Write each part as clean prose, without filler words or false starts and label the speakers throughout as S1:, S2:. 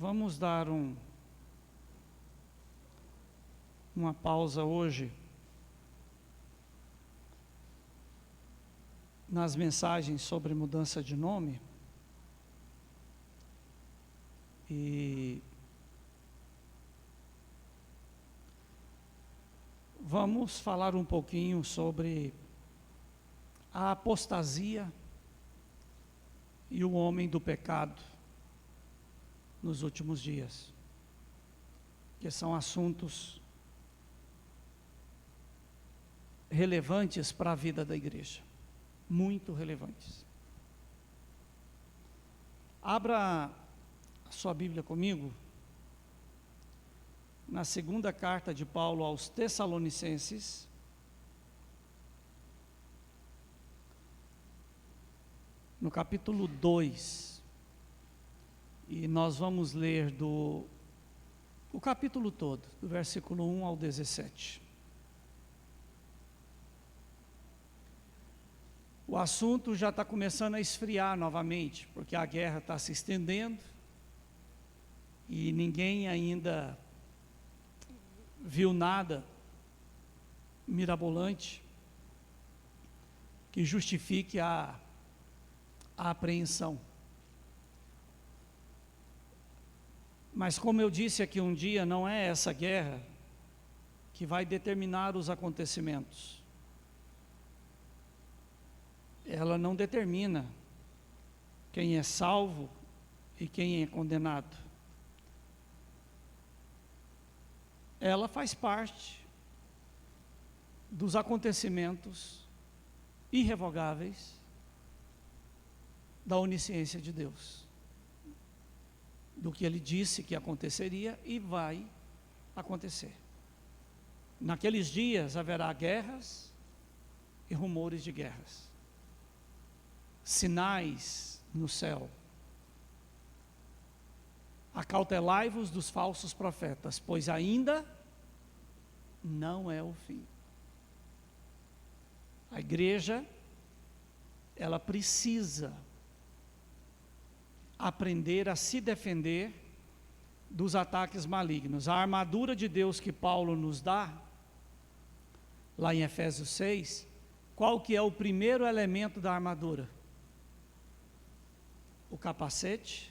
S1: Vamos dar uma pausa hoje nas mensagens sobre mudança de nome e vamos falar um pouquinho sobre a apostasia e o homem do pecado nos últimos dias, que são assuntos relevantes para a vida da igreja, muito relevantes. Abra a sua Bíblia comigo, na segunda carta de Paulo aos Tessalonicenses, no capítulo 2, e nós vamos ler o capítulo todo, do versículo 1 ao 17. O assunto já está começando a esfriar novamente, porque a guerra está se estendendo, e ninguém ainda viu nada mirabolante que justifique a apreensão. Mas como eu disse aqui um dia, não é essa guerra que vai determinar os acontecimentos. Ela não determina quem é salvo e quem é condenado. Ela faz parte dos acontecimentos irrevogáveis da onisciência de Deus, do que Ele disse que aconteceria e vai acontecer. Naqueles dias haverá guerras e rumores de guerras, sinais no céu. Acautelai-vos dos falsos profetas, pois ainda não é o fim. A igreja, ela precisa aprender a se defender dos ataques malignos. A armadura de Deus que Paulo nos dá, lá em Efésios 6, qual que é o primeiro elemento da armadura? O capacete.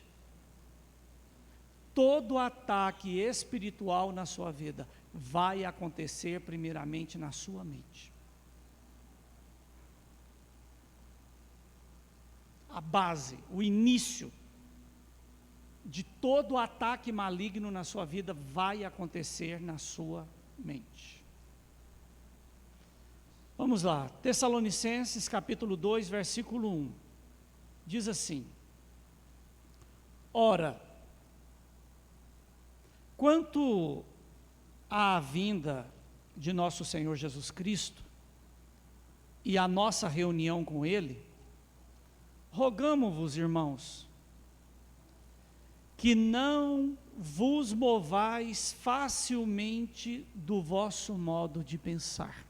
S1: Todo ataque espiritual na sua vida vai acontecer primeiramente na sua mente. A base, o início de todo ataque maligno na sua vida vai acontecer na sua mente. Vamos lá, Tessalonicenses capítulo 2, versículo 1, diz assim: Ora, quanto à vinda de nosso Senhor Jesus Cristo e a nossa reunião com Ele, rogamo-vos, irmãos, que não vos movais facilmente do vosso modo de pensar.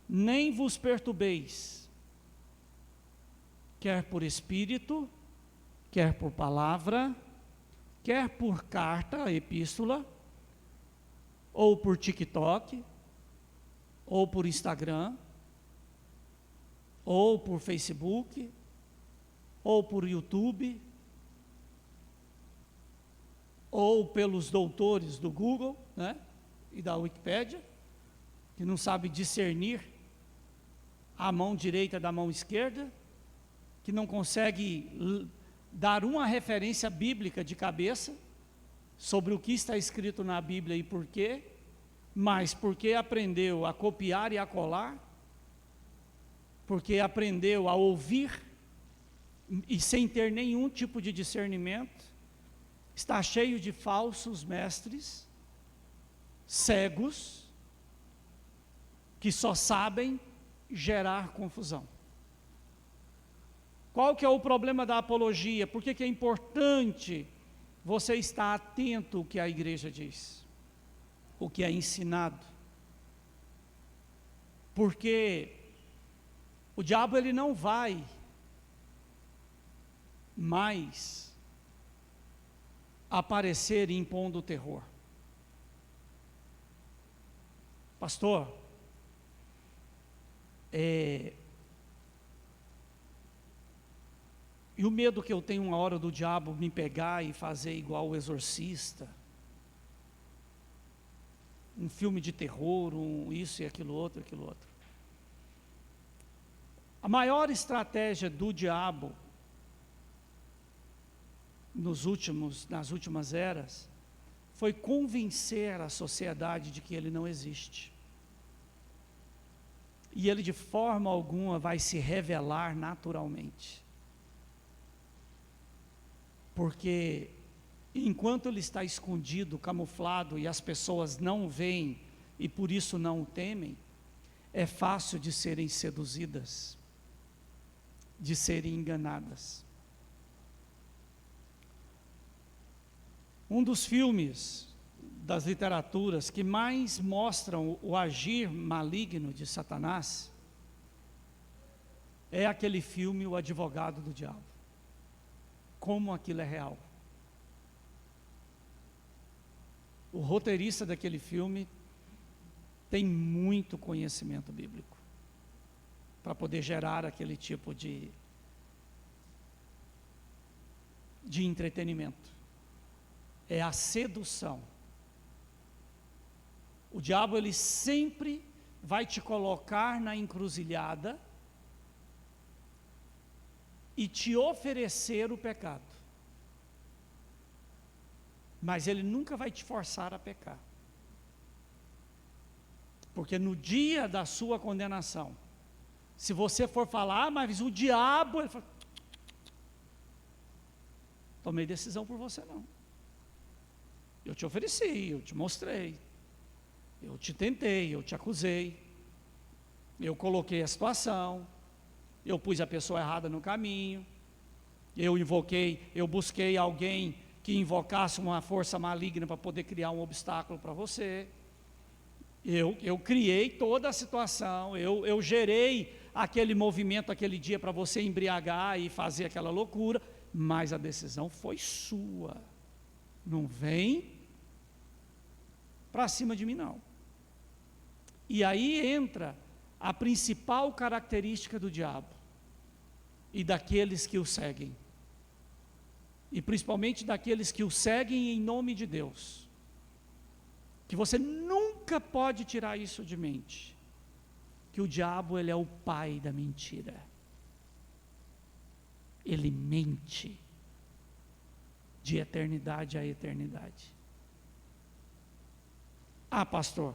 S1: Nem vos perturbeis, quer por espírito, quer por palavra, quer por carta, epístola, ou por TikTok, ou por Instagram, ou por Facebook, ou por YouTube, ou pelos doutores do Google, né, e da Wikipédia, que não sabe discernir a mão direita da mão esquerda, que não consegue dar uma referência bíblica de cabeça sobre o que está escrito na Bíblia e por quê, mas porque aprendeu a copiar e a colar, porque aprendeu a ouvir e sem ter nenhum tipo de discernimento, está cheio de falsos mestres, cegos, que só sabem gerar confusão. Qual que é o problema da apologia? Por que é importante você estar atento ao que a igreja diz, o que é ensinado? Porque o diabo ele não vai mais aparecer impondo terror. Pastor, e o medo que eu tenho uma hora do diabo me pegar e fazer igual o Exorcista, um filme de terror, isso e aquilo outro. A maior estratégia do diabo nas últimas eras foi convencer a sociedade de que ele não existe. E ele de forma alguma vai se revelar naturalmente. Porque enquanto ele está escondido, camuflado, e as pessoas não o veem e por isso não o temem, é fácil de serem seduzidas, de serem enganadas. Um dos filmes das literaturas que mais mostram o agir maligno de Satanás é aquele filme O Advogado do Diabo. Como aquilo é real. O roteirista daquele filme tem muito conhecimento bíblico para poder gerar aquele tipo de entretenimento. É a sedução. O diabo, ele sempre vai te colocar na encruzilhada e te oferecer o pecado. Mas ele nunca vai te forçar a pecar. Porque no dia da sua condenação, se você for falar, mas o diabo, ele fala, tomei decisão por você não. Eu te ofereci, eu te mostrei, eu te tentei, eu te acusei, eu coloquei a situação, eu pus a pessoa errada no caminho, eu busquei alguém que invocasse uma força maligna para poder criar um obstáculo para você, eu criei toda a situação, eu gerei aquele movimento aquele dia para você embriagar e fazer aquela loucura, mas a decisão foi sua, não vem para cima de mim não. E aí entra a principal característica do diabo e daqueles que o seguem, e principalmente daqueles que o seguem em nome de Deus, que você nunca pode tirar isso de mente, que o diabo, ele é o pai da mentira, ele mente de eternidade a eternidade. Ah, pastor,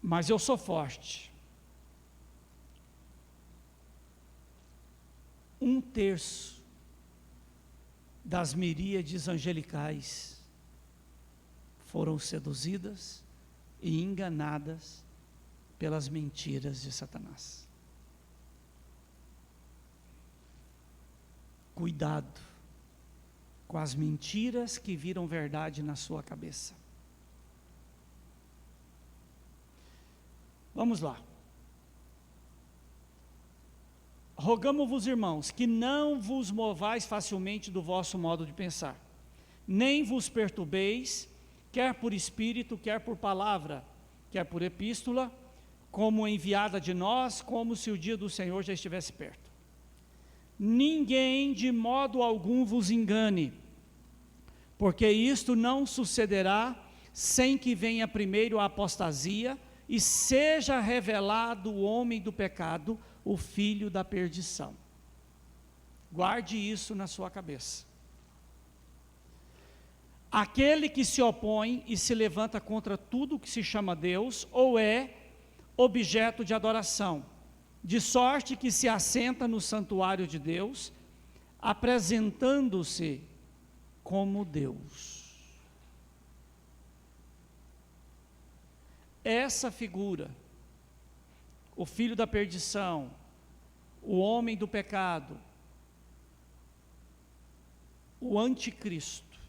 S1: mas eu sou forte. 1/3 das miríades angelicais foram seduzidas e enganadas pelas mentiras de Satanás. Cuidado com as mentiras que viram verdade na sua cabeça. Vamos lá. Rogamo-vos, irmãos, que não vos movais facilmente do vosso modo de pensar, nem vos perturbeis, quer por espírito, quer por palavra, quer por epístola, como enviada de nós, como se o dia do Senhor já estivesse perto. Ninguém de modo algum vos engane, porque isto não sucederá sem que venha primeiro a apostasia e seja revelado o homem do pecado, o filho da perdição. Guarde isso na sua cabeça. Aquele que se opõe e se levanta contra tudo que se chama Deus ou é objeto de adoração, de sorte que se assenta no santuário de Deus, apresentando-se como Deus. Essa figura, o filho da perdição, o homem do pecado, o anticristo,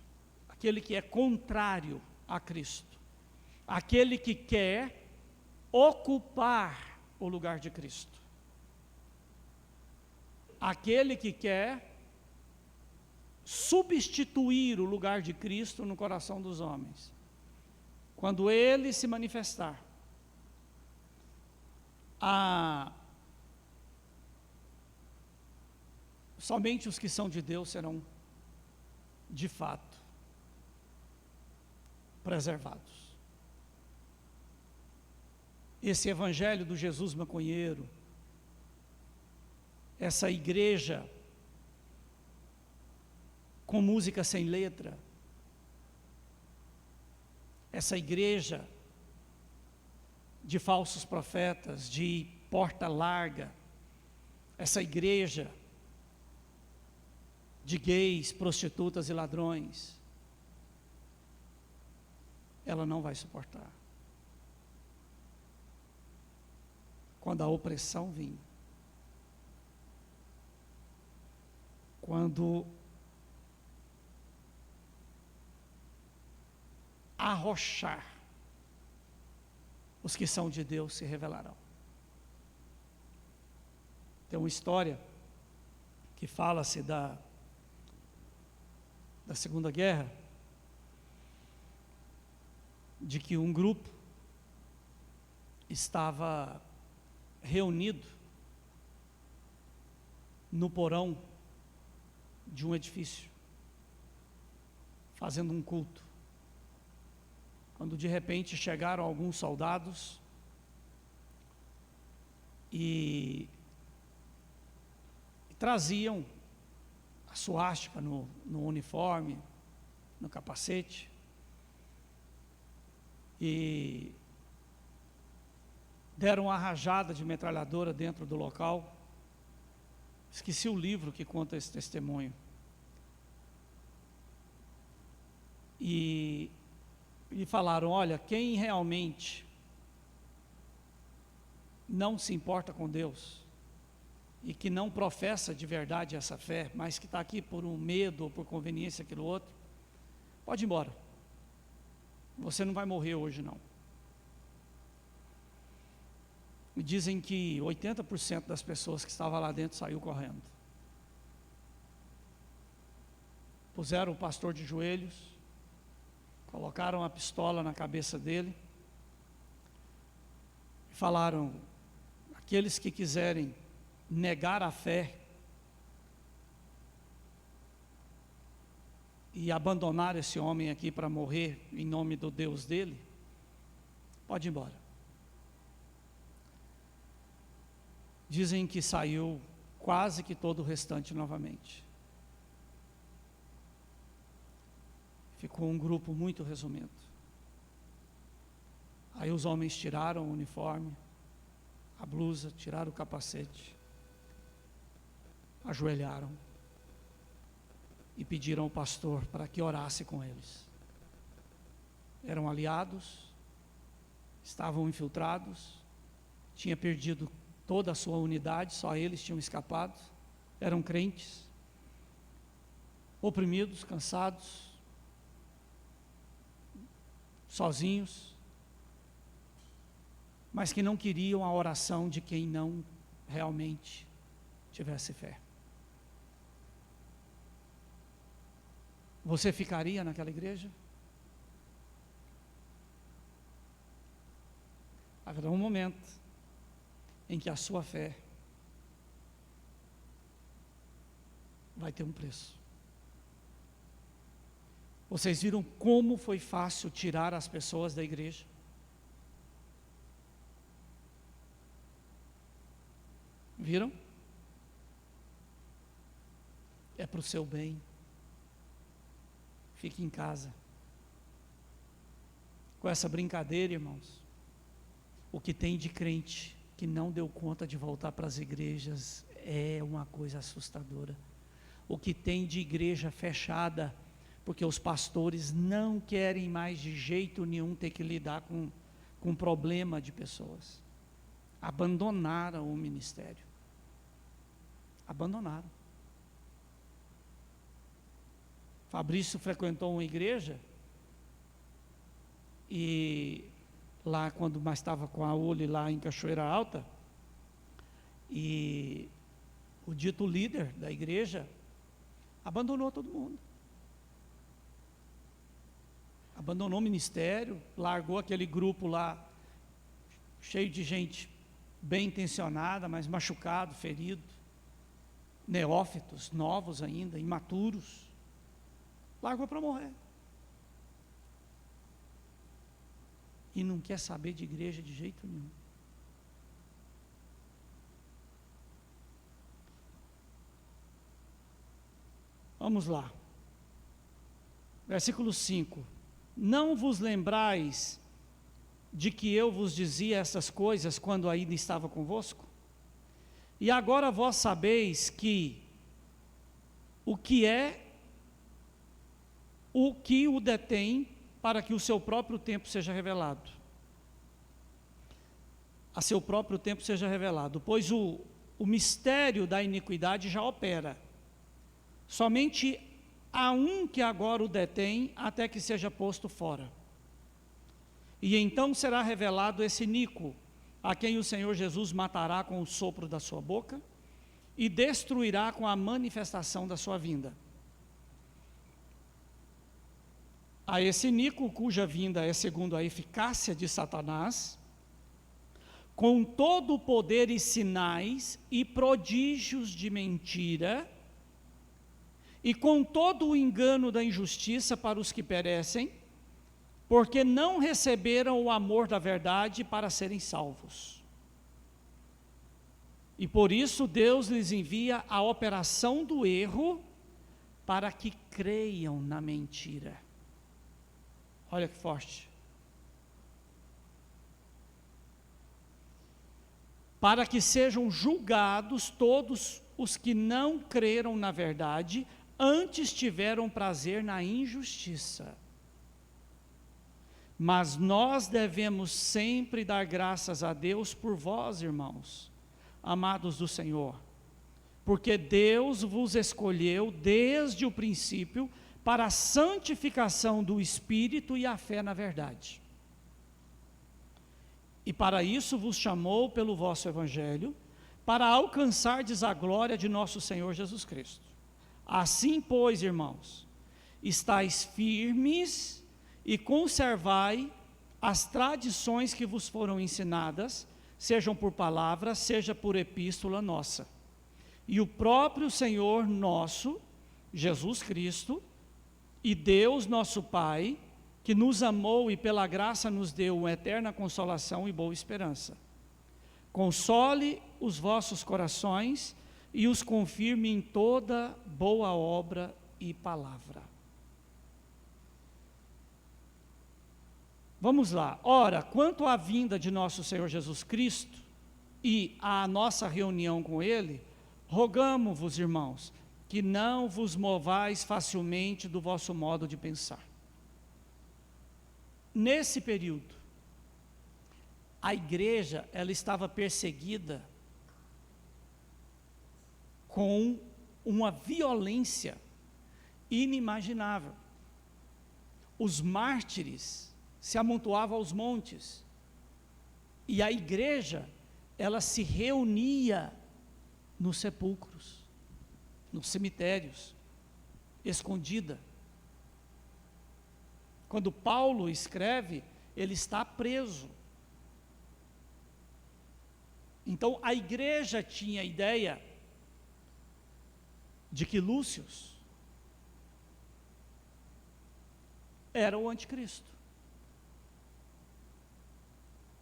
S1: aquele que é contrário a Cristo, aquele que quer ocupar o lugar de Cristo. aquele que quer substituir o lugar de Cristo no coração dos homens. Quando ele se manifestar, somente os que são de Deus serão, de fato, preservados. Esse evangelho do Jesus maconheiro, essa igreja com música sem letra, essa igreja de falsos profetas, de porta larga, essa igreja de gays, prostitutas e ladrões, ela não vai suportar. Quando a opressão vir, quando arrochar, os que são de Deus se revelarão. Tem uma história que fala-se da Segunda Guerra, de que um grupo estava reunido no porão de um edifício, fazendo um culto, quando de repente chegaram alguns soldados e traziam a suástica no uniforme, no capacete, e deram uma rajada de metralhadora dentro do local. Esqueci o livro que conta esse testemunho. E falaram: olha, quem realmente não se importa com Deus e que não professa de verdade essa fé, mas que está aqui por um medo ou por conveniência aquilo outro, pode ir embora. Você não vai morrer hoje não. E dizem que 80% das pessoas que estavam lá dentro saiu correndo. Puseram o pastor de joelhos, colocaram a pistola na cabeça dele e falaram: aqueles que quiserem negar a fé e abandonar esse homem aqui para morrer em nome do Deus dele, pode ir embora. Dizem que saiu quase que todo o restante novamente. Ficou um grupo muito resumido. Aí os homens tiraram o uniforme, a blusa, tiraram o capacete, ajoelharam e pediram ao pastor para que orasse com eles. Eram aliados, estavam infiltrados, tinha perdido toda a sua unidade, só eles tinham escapado, eram crentes, oprimidos, cansados, sozinhos, mas que não queriam a oração de quem não realmente tivesse fé. Você ficaria naquela igreja? Haverá um momento em que a sua fé vai ter um preço. Vocês viram como foi fácil tirar as pessoas da igreja? Viram? É para o seu bem. Fique em casa. Com essa brincadeira, irmãos, o que tem de crente que não deu conta de voltar para as igrejas é uma coisa assustadora. O que tem de igreja fechada, porque os pastores não querem mais de jeito nenhum ter que lidar com problema de pessoas. Abandonaram o ministério. Abandonaram. Fabrício frequentou uma igreja e lá quando mais estava com a Uli lá em Cachoeira Alta, e o dito líder da igreja, abandonou todo mundo. Abandonou o ministério, largou aquele grupo lá, cheio de gente bem intencionada, mas machucado, ferido, neófitos, novos ainda, imaturos. Largou para morrer. E não quer saber de igreja de jeito nenhum. Vamos lá. Versículo 5. Não vos lembrais de que eu vos dizia essas coisas quando ainda estava convosco? E agora vós sabeis que o que o detém para que o seu próprio tempo seja revelado. A seu próprio tempo seja revelado, pois o mistério da iniquidade já opera. Somente há um que agora o detém até que seja posto fora. E então será revelado esse iníquo, a quem o Senhor Jesus matará com o sopro da sua boca e destruirá com a manifestação da sua vinda. A esse iníquo, cuja vinda é segundo a eficácia de Satanás, com todo o poder e sinais e prodígios de mentira, e com todo o engano da injustiça para os que perecem, porque não receberam o amor da verdade para serem salvos. E por isso Deus lhes envia a operação do erro, para que creiam na mentira. Olha que forte. Para que sejam julgados todos os que não creram na verdade, antes tiveram prazer na injustiça. Mas nós devemos sempre dar graças a Deus por vós, irmãos, amados do Senhor, porque Deus vos escolheu desde o princípio para a santificação do Espírito e a fé na verdade. E para isso vos chamou pelo vosso Evangelho, para alcançardes a glória de nosso Senhor Jesus Cristo. Assim, pois, irmãos, estáis firmes e conservai as tradições que vos foram ensinadas, sejam por palavra, seja por epístola nossa. E o próprio Senhor nosso, Jesus Cristo, e Deus nosso Pai, que nos amou e pela graça nos deu uma eterna consolação e boa esperança, console os vossos corações e os confirme em toda boa obra e palavra. Vamos lá. Ora, quanto à vinda de nosso Senhor Jesus Cristo e à nossa reunião com Ele, rogamo-vos, irmãos, que não vos movais facilmente do vosso modo de pensar. Nesse período, a igreja, ela estava perseguida com uma violência inimaginável. Os mártires se amontoavam aos montes, e a igreja, ela se reunia nos sepulcros, nos cemitérios, escondida. Quando Paulo escreve, ele está preso. Então a igreja tinha a ideia de que Lúcio era o anticristo.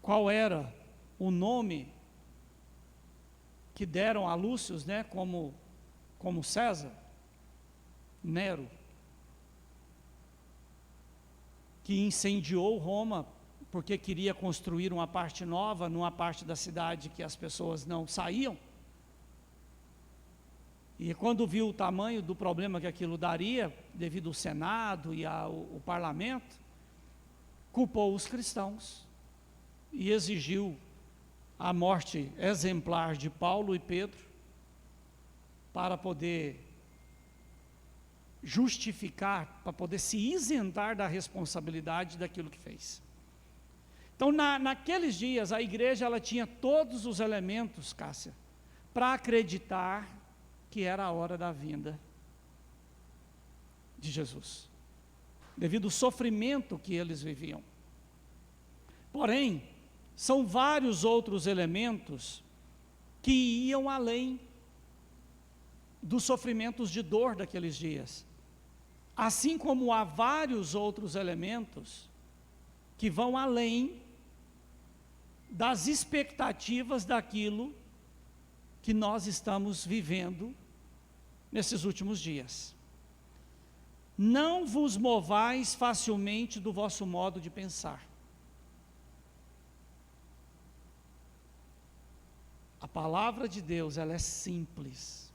S1: Qual era o nome que deram a Lúcio, né, como César? Nero, que incendiou Roma porque queria construir uma parte nova, numa parte da cidade que as pessoas não saíam. E quando viu o tamanho do problema que aquilo daria, devido ao Senado e ao parlamento, culpou os cristãos e exigiu a morte exemplar de Paulo e Pedro, para poder justificar, para poder se isentar da responsabilidade daquilo que fez. Então, naqueles dias, a igreja ela tinha todos os elementos, Cássia, para acreditar que era a hora da vinda de Jesus, devido ao sofrimento que eles viviam. Porém, são vários outros elementos que iam além dos sofrimentos de dor daqueles dias. Assim como há vários outros elementos que vão além das expectativas daquilo que nós estamos vivendo nesses últimos dias. Não vos movais facilmente do vosso modo de pensar. A palavra de Deus, ela é simples.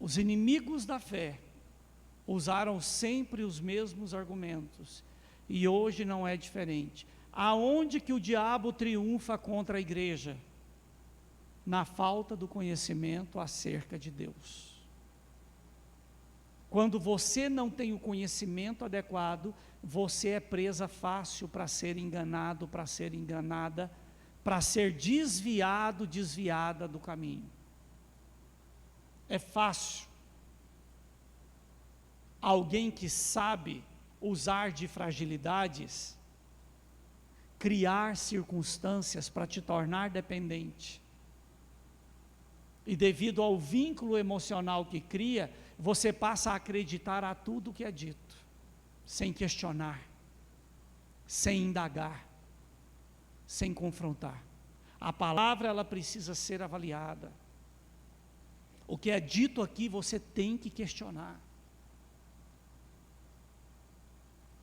S1: Os inimigos da fé usaram sempre os mesmos argumentos, e hoje não é diferente. Aonde que o diabo triunfa contra a igreja? Na falta do conhecimento acerca de Deus. Quando você não tem o conhecimento adequado, você é presa fácil para ser enganado, para ser enganada, para ser desviado, desviada do caminho. É fácil alguém que sabe usar de fragilidades, criar circunstâncias para te tornar dependente. E devido ao vínculo emocional que cria, você passa a acreditar a tudo que é dito, sem questionar, sem indagar, sem confrontar. A palavra, ela precisa ser avaliada. O que é dito aqui, você tem que questionar.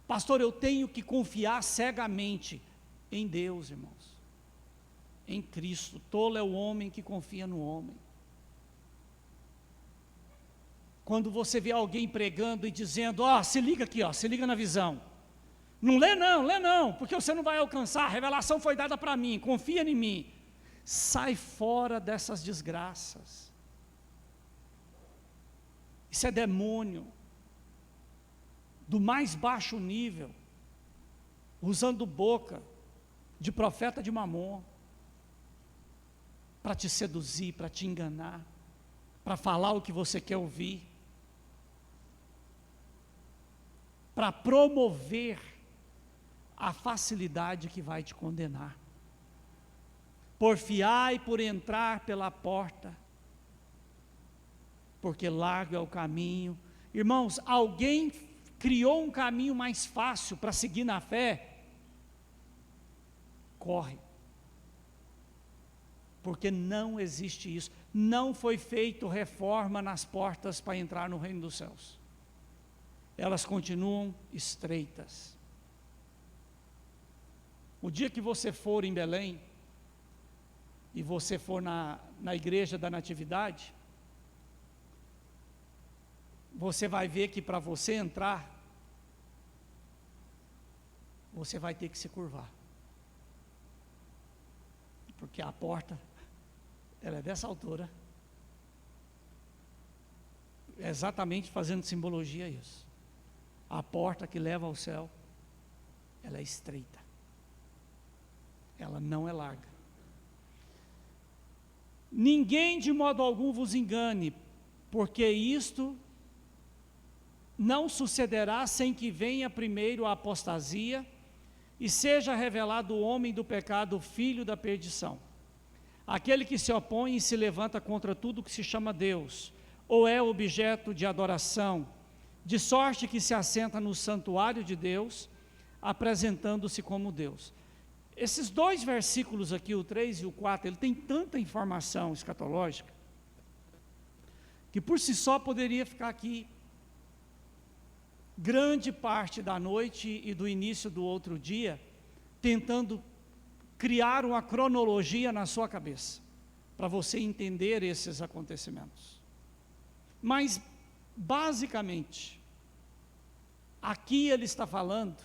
S1: Pastor, eu tenho que confiar cegamente em Deus, irmãos. Em Cristo. Tolo é o homem que confia no homem. Quando você vê alguém pregando e dizendo, se liga aqui, se liga na visão. Não lê não, porque você não vai alcançar, a revelação foi dada para mim, confia em mim. Sai fora dessas desgraças. Isso é demônio, do mais baixo nível, usando boca de profeta de Mamon, para te seduzir, para te enganar, para falar o que você quer ouvir, para promover a facilidade que vai te condenar. Porfiai por entrar pela porta, porque largo é o caminho. Irmãos, alguém criou um caminho mais fácil para seguir na fé? Corre. Porque não existe isso. Não foi feito reforma nas portas para entrar no reino dos céus. Elas continuam estreitas. O dia que você for em Belém, e você for na igreja da Natividade, você vai ver que para você entrar, você vai ter que se curvar. Porque a porta, ela é dessa altura. É exatamente fazendo simbologia isso. A porta que leva ao céu, ela é estreita. Ela não é larga. Ninguém de modo algum vos engane, porque isto não sucederá sem que venha primeiro a apostasia e seja revelado o homem do pecado, o filho da perdição. Aquele que se opõe e se levanta contra tudo que se chama Deus, ou é objeto de adoração, de sorte que se assenta no santuário de Deus, apresentando-se como Deus. Esses dois versículos aqui, o 3 e o 4, ele tem tanta informação escatológica, que por si só poderia ficar aqui grande parte da noite e do início do outro dia, tentando criar uma cronologia na sua cabeça, para você entender esses acontecimentos. Mas, basicamente, aqui ele está falando,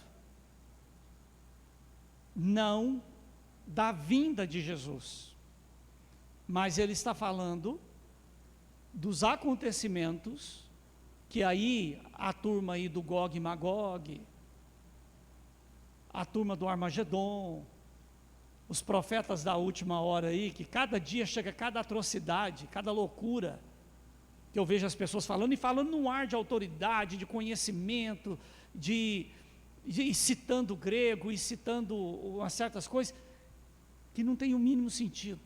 S1: não da vinda de Jesus, mas ele está falando dos acontecimentos, que aí a turma aí do Gog e Magog, a turma do Armagedon, os profetas da última hora aí, que cada dia chega cada atrocidade, cada loucura, que eu vejo as pessoas falando, e falando num ar de autoridade, de conhecimento, e citando grego, e citando umas certas coisas, que não tem o mínimo sentido,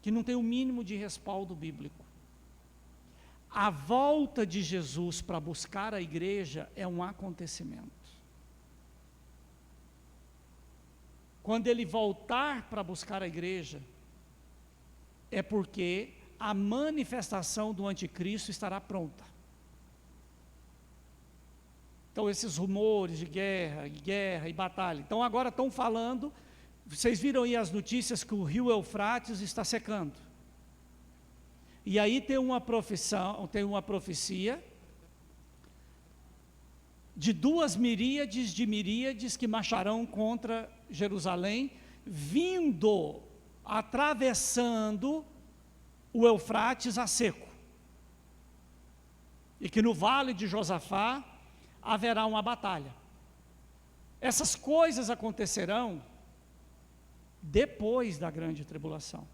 S1: que não tem o mínimo de respaldo bíblico. A volta de Jesus para buscar a igreja é um acontecimento. Quando ele voltar para buscar a igreja, é porque a manifestação do anticristo estará pronta. Então esses rumores de guerra e batalha, então agora estão falando, vocês viram aí as notícias que o rio Eufrates está secando. E aí tem uma profecia de 2 miríades de miríades que marcharão contra Jerusalém, atravessando o Eufrates a seco. E que no vale de Josafá haverá uma batalha. Essas coisas acontecerão depois da grande tribulação.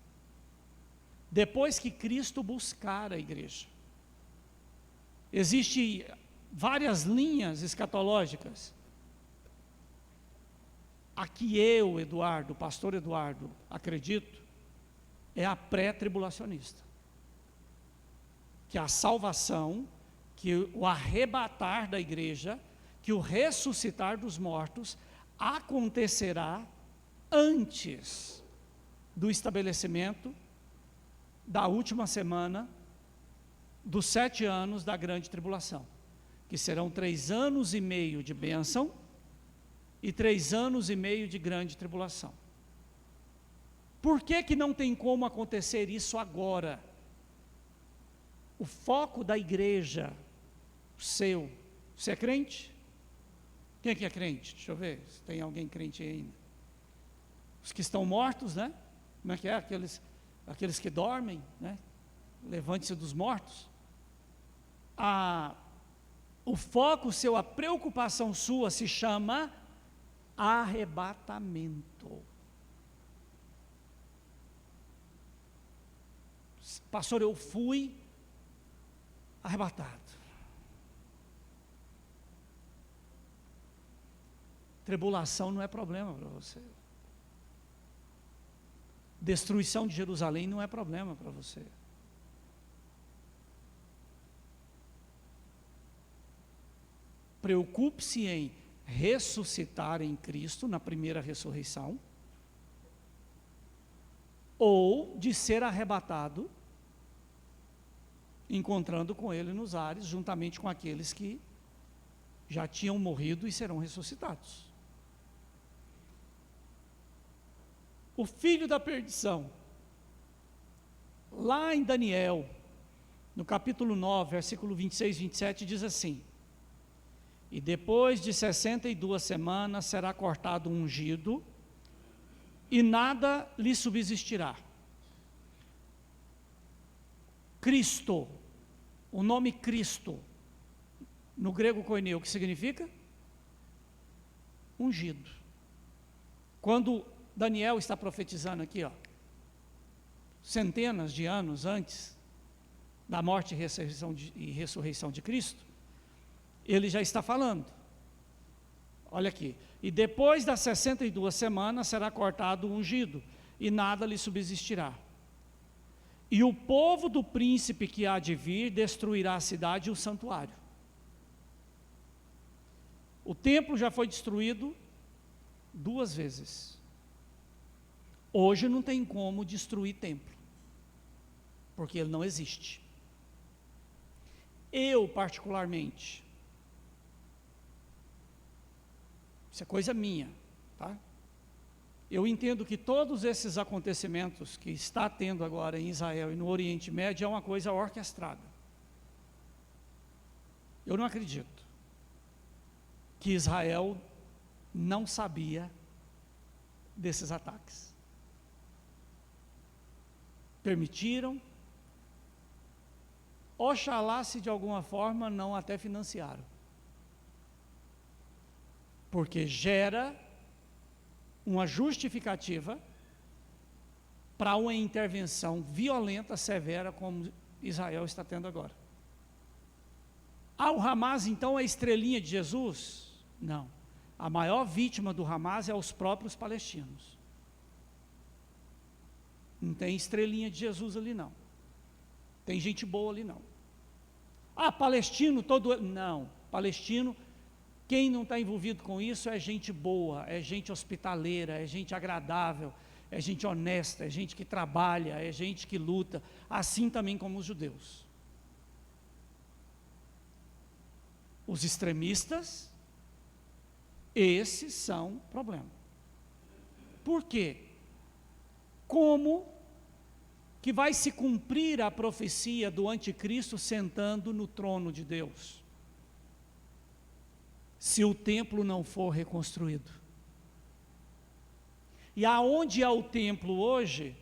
S1: Depois que Cristo buscar a igreja. Existem várias linhas escatológicas. A que eu, Eduardo, pastor Eduardo, acredito, é a pré-tribulacionista. Que a salvação, que o arrebatar da igreja, que o ressuscitar dos mortos, acontecerá antes do estabelecimento da última semana dos 7 anos da grande tribulação, que serão 3 anos e meio de bênção e 3 anos e meio de grande tribulação. Por que não tem como acontecer isso agora? O foco da igreja, você é crente? Quem é crente? Deixa eu ver, se tem alguém crente aí ainda. Os que estão mortos, né? Como é que é? Aqueles que dormem, né? Levante-se dos mortos. O foco seu, a preocupação sua se chama arrebatamento. Pastor, eu fui arrebatado. Tribulação não é problema para você. Destruição de Jerusalém não é problema para você. Preocupe-se em ressuscitar em Cristo na primeira ressurreição, ou de ser arrebatado, encontrando com Ele nos ares, juntamente com aqueles que já tinham morrido e serão ressuscitados. O filho da perdição, lá em Daniel, no capítulo 9, versículo 26 e 27, diz assim: e depois de 62 semanas será cortado um ungido, e nada lhe subsistirá. Cristo, o nome Cristo, no grego koineo, o que significa? Ungido. Quando Daniel está profetizando aqui, centenas de anos antes da morte e ressurreição de Cristo, ele já está falando, olha aqui, e depois das 62 semanas será cortado o ungido, e nada lhe subsistirá. E o povo do príncipe que há de vir destruirá a cidade e o santuário. O templo já foi destruído 2 vezes. Hoje não tem como destruir templo, porque ele não existe. Eu, particularmente, isso é coisa minha, tá? Eu entendo que todos esses acontecimentos que está tendo agora em Israel e no Oriente Médio é uma coisa orquestrada. Eu não acredito que Israel não sabia desses ataques. Permitiram, oxalá se de alguma forma não até financiaram. Porque gera uma justificativa para uma intervenção violenta, severa, como Israel está tendo agora. O Hamas, então, é a estrelinha de Jesus? Não. A maior vítima do Hamas é os próprios palestinos. Não tem estrelinha de Jesus ali, não. Tem gente boa ali, não. Palestino todo... Não. Palestino, quem não está envolvido com isso é gente boa, é gente hospitaleira, é gente agradável, é gente honesta, é gente que trabalha, é gente que luta, assim também como os judeus. Os extremistas, esses são problema. Por quê? Como que vai se cumprir a profecia do anticristo sentando no trono de Deus, se o templo não for reconstruído? E aonde é o templo hoje,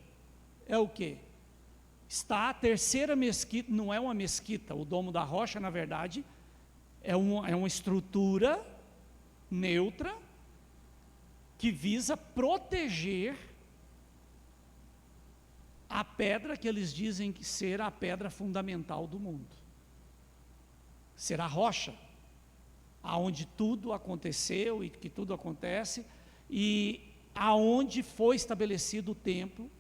S1: é o quê? Está a terceira mesquita, não é uma mesquita, o Domo da Rocha, na verdade, é uma estrutura neutra, que visa proteger a pedra que eles dizem que ser a pedra fundamental do mundo. Ser a rocha, aonde tudo aconteceu e que tudo acontece, e aonde foi estabelecido o templo,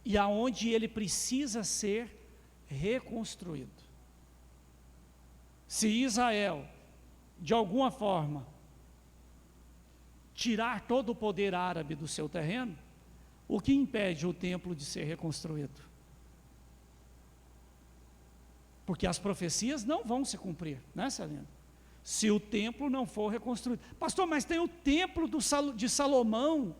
S1: e aonde ele precisa ser reconstruído. Se Israel, de alguma forma, tirar todo o poder árabe do seu terreno, o que impede o templo de ser reconstruído? Porque as profecias não vão se cumprir, né, Celina? Se o templo não for reconstruído. Pastor, mas tem o templo de Salomão,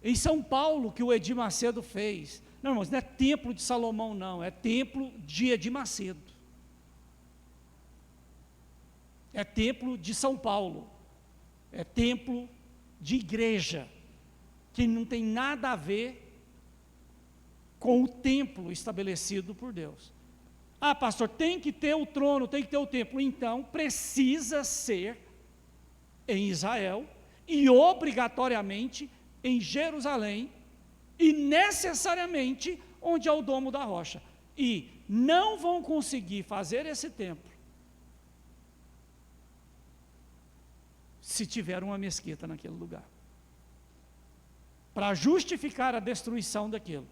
S1: em São Paulo, que o Edir Macedo fez. Não, irmãos, não é templo de Salomão, não, é templo de Edir Macedo. É templo de São Paulo. É templo de igreja, que não tem nada a ver com o templo estabelecido por Deus. Pastor, tem que ter o trono, tem que ter o templo. Então, precisa ser em Israel e obrigatoriamente em Jerusalém e necessariamente onde é o Domo da Rocha. E não vão conseguir fazer esse templo se tiver uma mesquita naquele lugar. Para justificar a destruição daquilo,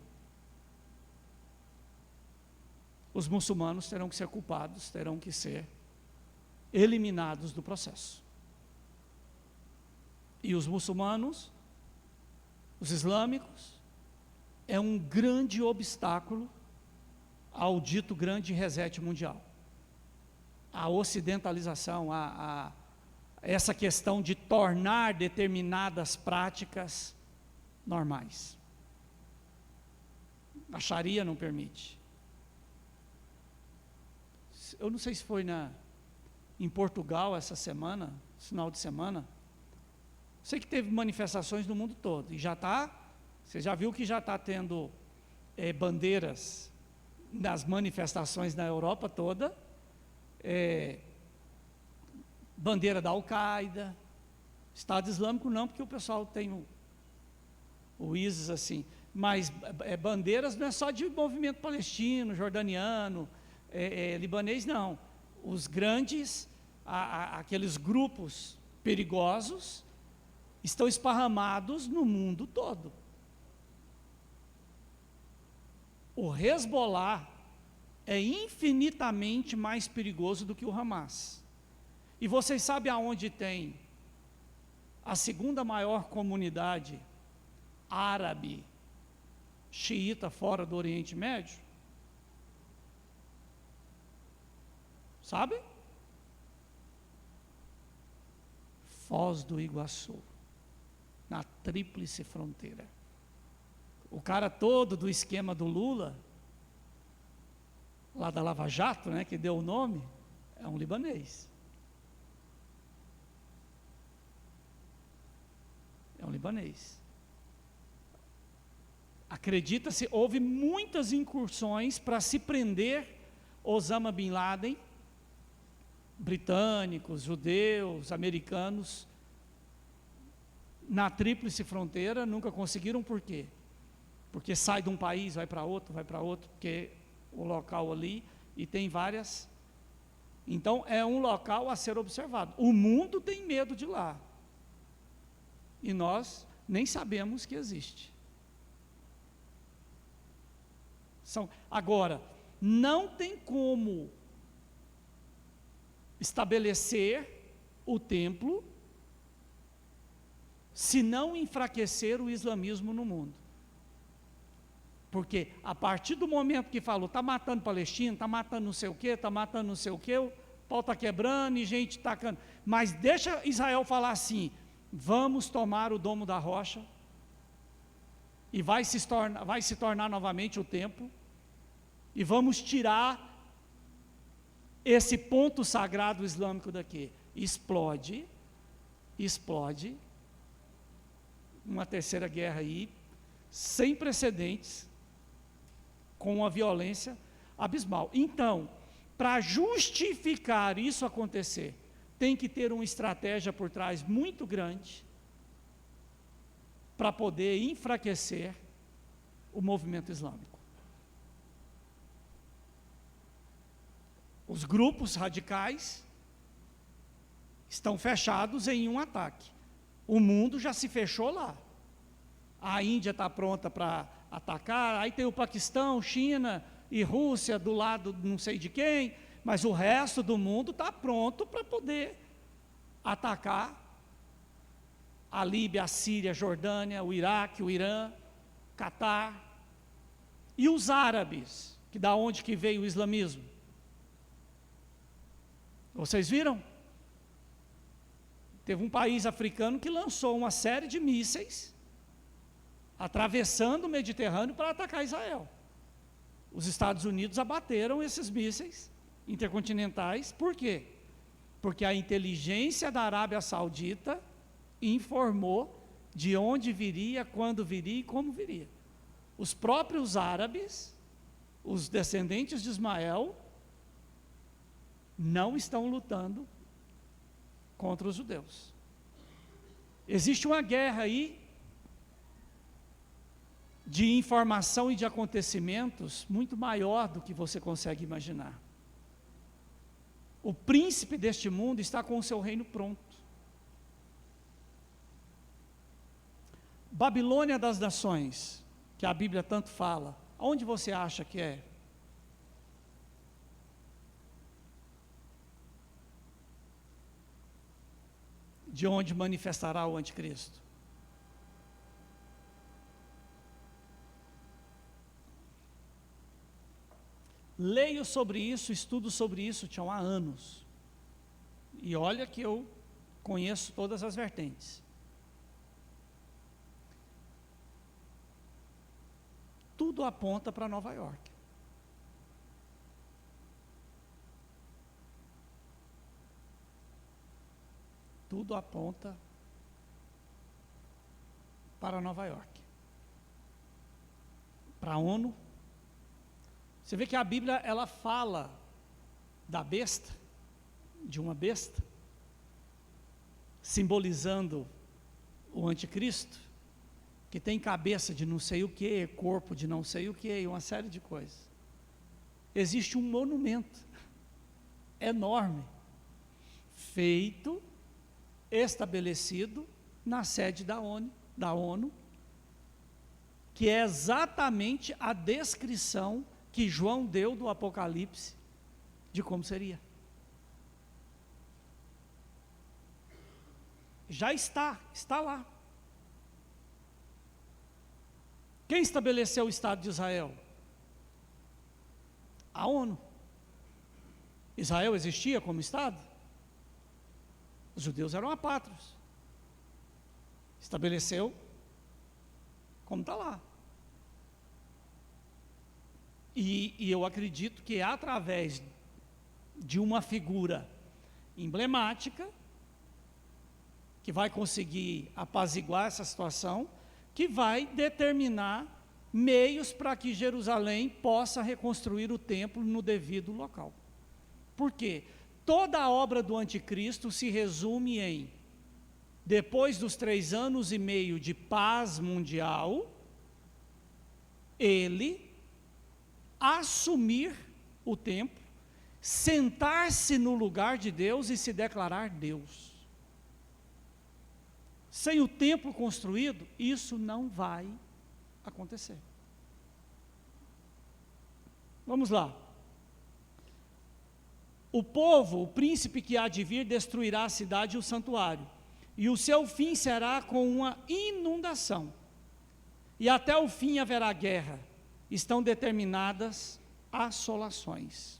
S1: os muçulmanos terão que ser culpados, terão que ser eliminados do processo. E os muçulmanos, os islâmicos, é um grande obstáculo ao dito grande reset mundial. A ocidentalização, essa questão de tornar determinadas práticas normais. A Sharia não permite. Eu não sei se foi em Portugal essa semana, final de semana. Sei que teve manifestações no mundo todo. E você já viu que já está tendo bandeiras nas manifestações na Europa toda. Bandeira da Al-Qaeda. Estado Islâmico não, porque o pessoal tem o ISIS assim. Mas bandeiras não é só de movimento palestino, jordaniano, libanês, não. Os grandes, aqueles grupos perigosos, estão esparramados no mundo todo. O Hezbollah é infinitamente mais perigoso do que o Hamas. E vocês sabem aonde tem a segunda maior comunidade árabe xiita fora do Oriente Médio? Sabe? Foz do Iguaçu, na tríplice fronteira. O cara todo do esquema do Lula, lá da Lava Jato, né, que deu o nome, é um libanês. É um libanês. Acredita-se, houve muitas incursões para se prender Osama Bin Laden britânicos, judeus, americanos, na tríplice fronteira, nunca conseguiram. Por quê? Porque sai de um país, vai para outro, porque o local ali, e tem várias. Então, é um local a ser observado. O mundo tem medo de lá. E nós nem sabemos que existe. Agora, não tem como estabelecer o templo se não enfraquecer o islamismo no mundo. Porque a partir do momento que falou, está matando Palestina, está matando não sei o quê, está matando não sei o quê, o pau está quebrando e gente tacando. Mas deixa Israel falar assim, vamos tomar o Domo da Rocha, e vai se tornar novamente o templo, e vamos tirar esse ponto sagrado islâmico daqui. Explode uma terceira guerra aí, sem precedentes, com uma violência abismal. Então, para justificar isso acontecer, tem que ter uma estratégia por trás muito grande, para poder enfraquecer o movimento islâmico. Os grupos radicais estão fechados em um ataque. O mundo já se fechou lá. A Índia está pronta para atacar, aí tem o Paquistão, China e Rússia do lado não sei de quem, mas o resto do mundo está pronto para poder atacar a Líbia, a Síria, a Jordânia, o Iraque, o Irã, Catar. E os árabes, que da onde que veio o islamismo? Vocês viram? Teve um país africano que lançou uma série de mísseis atravessando o Mediterrâneo para atacar Israel. Os Estados Unidos abateram esses mísseis intercontinentais. Por quê? Porque a inteligência da Arábia Saudita informou de onde viria, quando viria e como viria. Os próprios árabes, os descendentes de Ismael, não estão lutando contra os judeus. Existe uma guerra aí de informação e de acontecimentos muito maior do que você consegue imaginar. O príncipe deste mundo está com o seu reino pronto. Babilônia das nações, que a Bíblia tanto fala, onde você acha que é? De onde manifestará o anticristo? Leio sobre isso, estudo sobre isso há anos. E olha que eu conheço todas as vertentes. Tudo aponta para Nova York. Tudo aponta para Nova York. Para a ONU. Você vê que a Bíblia, ela fala da besta, de uma besta, simbolizando o anticristo, que tem cabeça de não sei o que, corpo de não sei o que, e uma série de coisas. Existe um monumento enorme, feito, estabelecido na sede da ONU, que é exatamente a descrição que João deu do Apocalipse, de como seria. Já está lá. Quem estabeleceu o Estado de Israel? A ONU. Israel existia como Estado? Os judeus eram apátridas. Estabeleceu como está lá. E eu acredito que é através de uma figura emblemática, que vai conseguir apaziguar essa situação, que vai determinar meios para que Jerusalém possa reconstruir o templo no devido local. Por quê? Toda a obra do anticristo se resume em, depois dos 3 anos e meio de paz mundial, ele assumir o templo, sentar-se no lugar de Deus e se declarar Deus. Sem o templo construído, isso não vai acontecer. Vamos lá. O povo, o príncipe que há de vir, destruirá a cidade e o santuário, e o seu fim será com uma inundação, e até o fim haverá guerra, estão determinadas assolações.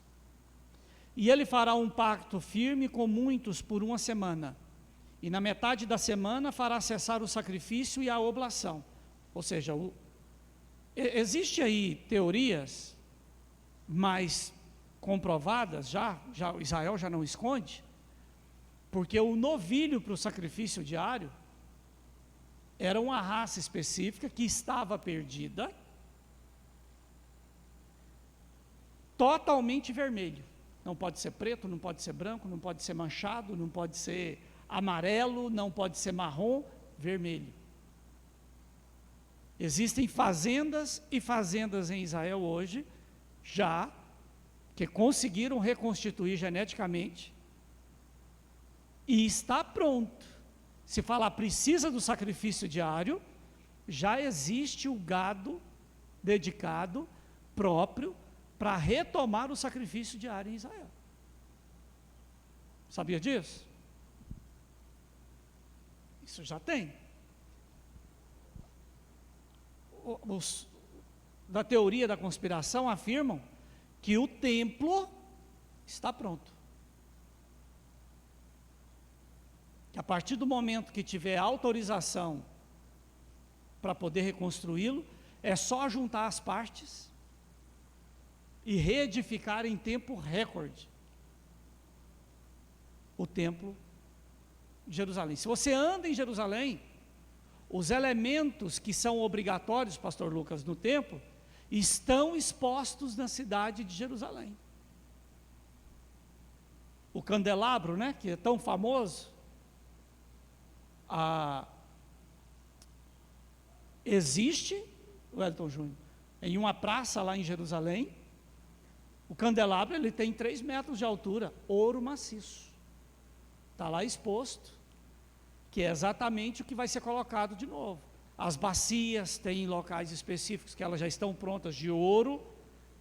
S1: E ele fará um pacto firme com muitos por 1 semana, e na metade da semana fará cessar o sacrifício e a oblação. Ou seja, existe aí teorias, mas comprovadas já Israel já não esconde, porque o novilho para o sacrifício diário era uma raça específica que estava perdida, totalmente vermelho. Não pode ser preto, não pode ser branco, não pode ser manchado, não pode ser amarelo, não pode ser marrom, vermelho. Existem fazendas e fazendas em Israel hoje, já, que conseguiram reconstituir geneticamente, e está pronto. Se falar precisa do sacrifício diário, já existe o gado dedicado, próprio, para retomar o sacrifício diário em Israel. Sabia disso? Isso já tem. Os da teoria da conspiração afirmam que o templo está pronto. Que a partir do momento que tiver autorização para poder reconstruí-lo, é só juntar as partes e reedificar em tempo recorde o templo de Jerusalém. Se você anda em Jerusalém, os elementos que são obrigatórios, pastor Lucas, no templo, estão expostos na cidade de Jerusalém. O candelabro, né, que é tão famoso, existe, Wellington Júnior, em uma praça lá em Jerusalém, o candelabro ele tem 3 metros de altura, ouro maciço, está lá exposto, que é exatamente o que vai ser colocado de novo. As bacias têm locais específicos que elas já estão prontas de ouro,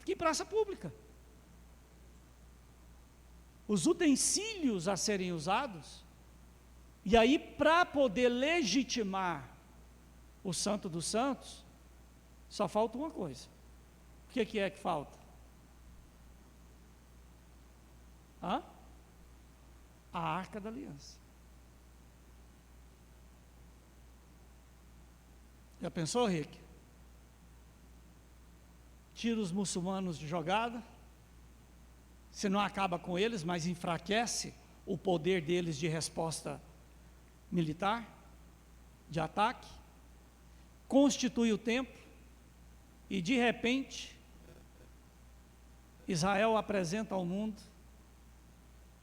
S1: que em praça pública. Os utensílios a serem usados, e aí para poder legitimar o Santo dos Santos, só falta uma coisa. O que é que falta? A Arca da Aliança. Já pensou, Rick? Tira os muçulmanos de jogada, se não acaba com eles, mas enfraquece o poder deles de resposta militar, de ataque, constitui o templo, e de repente, Israel apresenta ao mundo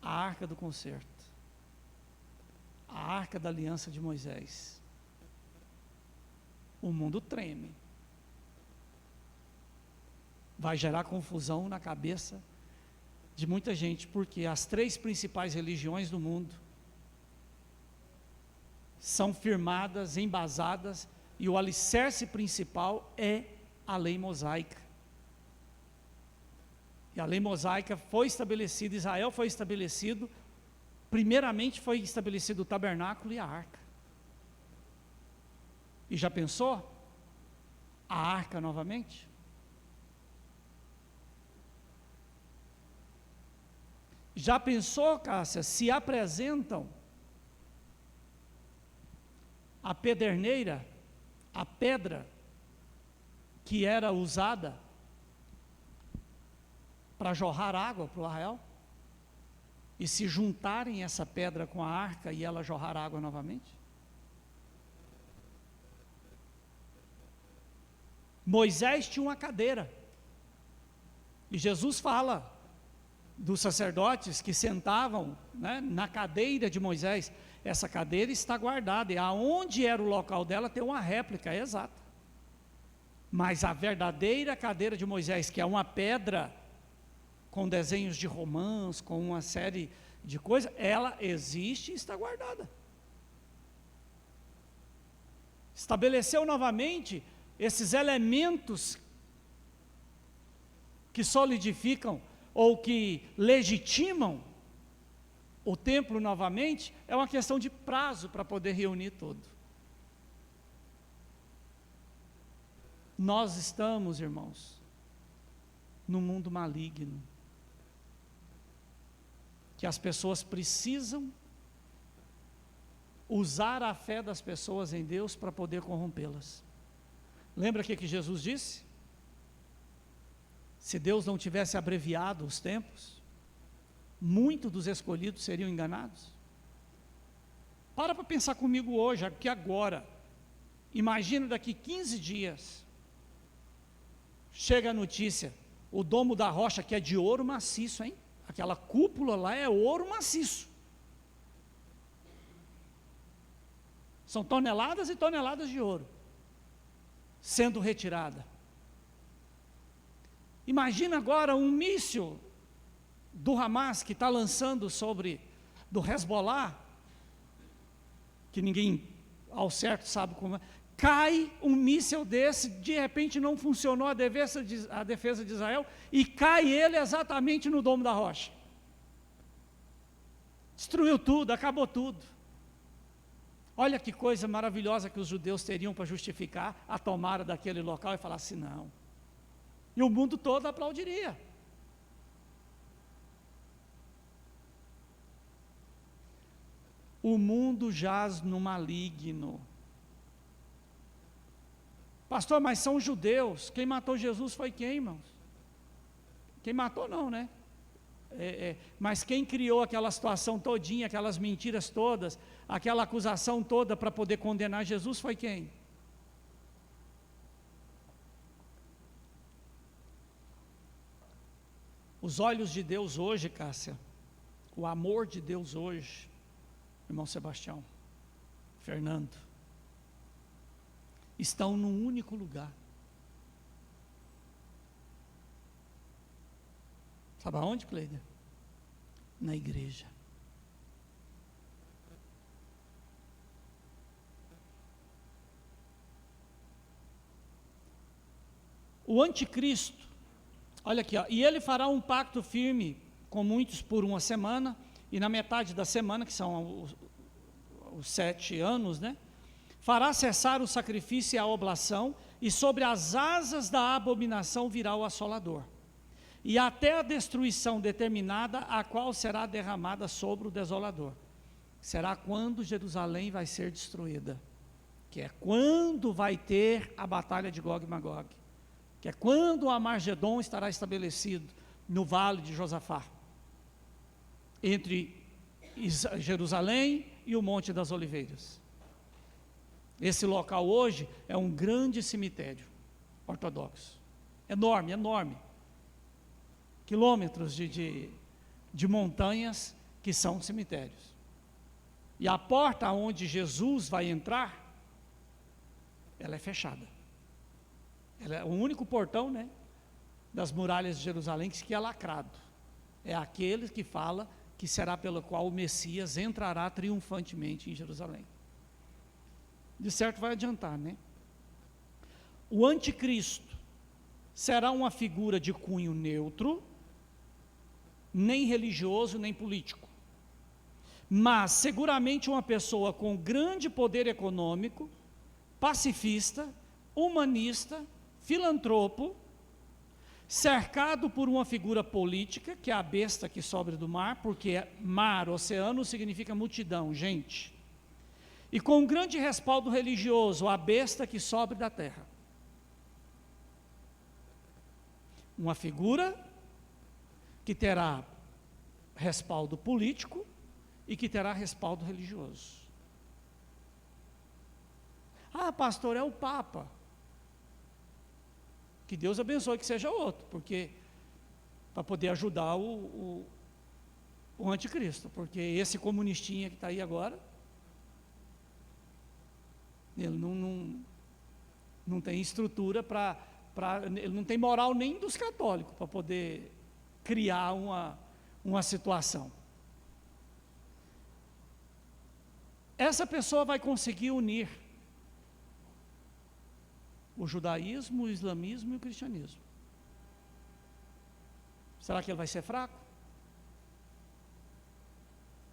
S1: a Arca do Concerto, a Arca da Aliança de Moisés. O mundo treme. Vai gerar confusão na cabeça de muita gente, porque as 3 principais religiões do mundo são firmadas, embasadas, e o alicerce principal é a lei mosaica. E a lei mosaica foi estabelecida, Israel foi estabelecido, primeiramente foi estabelecido o tabernáculo e a arca. E já pensou? A arca novamente? Já pensou, Cássia, se apresentam a pederneira, a pedra que era usada para jorrar água para o arraial, e se juntarem essa pedra com a arca e ela jorrar água novamente? Moisés tinha uma cadeira, e Jesus fala dos sacerdotes que sentavam, né, na cadeira de Moisés. Essa cadeira está guardada, e aonde era o local dela tem uma réplica exata. Mas a verdadeira cadeira de Moisés, que é uma pedra com desenhos de romãs, com uma série de coisas, ela existe e está guardada. Estabeleceu novamente esses elementos que solidificam ou que legitimam o templo novamente, é uma questão de prazo para poder reunir tudo. Nós estamos, irmãos, num mundo maligno, que as pessoas precisam usar a fé das pessoas em Deus para poder corrompê-las. Lembra o que Jesus disse? Se Deus não tivesse abreviado os tempos, muitos dos escolhidos seriam enganados. Para pensar comigo hoje, aqui agora. Imagina daqui 15 dias, chega a notícia, o domo da rocha, que é de ouro maciço, hein? Aquela cúpula lá é ouro maciço. São toneladas e toneladas de ouro sendo retirada. Imagina agora um míssil do Hamas que está lançando sobre, do Hezbollah, que ninguém ao certo sabe como é. Cai um míssil desse, de repente não funcionou a defesa de Israel, e cai ele exatamente no domo da rocha. Destruiu tudo, acabou tudo. Olha que coisa maravilhosa que os judeus teriam para justificar a tomada daquele local e falar assim, não. E o mundo todo aplaudiria. O mundo jaz no maligno. Pastor, mas são judeus. Quem matou Jesus foi quem, irmãos? Quem matou não, né? Mas quem criou aquela situação todinha, aquelas mentiras todas, aquela acusação toda para poder condenar Jesus foi quem? Os olhos de Deus hoje, Cássia, o amor de Deus hoje, irmão Sebastião, Fernando, estão num único lugar. Sabe aonde, Cleide? Na igreja. O anticristo, olha aqui, ó, e ele fará um pacto firme com muitos por uma semana, e na metade da semana, que são os 7 anos, né? Fará cessar o sacrifício e a oblação, e sobre as asas da abominação virá o assolador. E até a destruição determinada, a qual será derramada sobre o desolador. Será quando Jerusalém vai ser destruída. Que é quando vai ter a batalha de Gog e Magog. Que é quando o Armagedon estará estabelecido no vale de Josafá. Entre Jerusalém e o Monte das Oliveiras. Esse local hoje é um grande cemitério ortodoxo. Enorme, enorme. Quilômetros de montanhas que são cemitérios. E a porta onde Jesus vai entrar, ela é fechada. Ela é o único portão, né, das muralhas de Jerusalém que é lacrado. É aquele que fala que será pelo qual o Messias entrará triunfantemente em Jerusalém. De certo vai adiantar, né? O anticristo será uma figura de cunho neutro, nem religioso, nem político, mas seguramente uma pessoa com grande poder econômico, pacifista, humanista, filantropo, cercado por uma figura política, que é a besta que sobe do mar, porque mar, oceano, significa multidão, gente, e com um grande respaldo religioso, a besta que sobe da terra. Uma figura que terá respaldo político e que terá respaldo religioso. Ah, pastor, é o Papa. Que Deus abençoe que seja outro, porque para poder ajudar o anticristo, porque esse comunistinha que está aí agora, ele não tem estrutura ele não tem moral nem dos católicos para poder criar uma situação. Essa pessoa vai conseguir unir o judaísmo, o islamismo e o cristianismo. Será que ele vai ser fraco?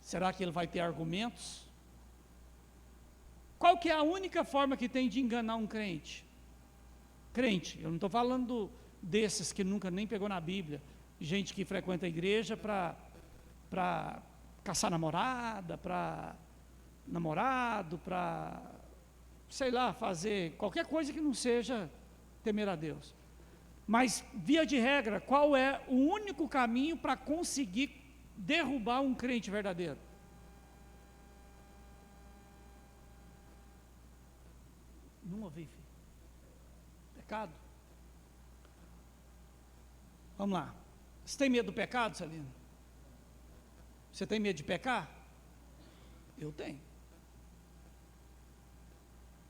S1: Será que ele vai ter argumentos? Qual que é a única forma que tem de enganar um crente? Crente, eu não estou falando desses que nunca nem pegou na Bíblia, gente que frequenta a igreja para caçar namorada, para namorado, para, sei lá, fazer qualquer coisa que não seja temer a Deus. Mas, via de regra, qual é o único caminho para conseguir derrubar um crente verdadeiro? Não ouvi, filho. Pecado? Vamos lá. Você tem medo do pecado, Celino? Você tem medo de pecar? Eu tenho.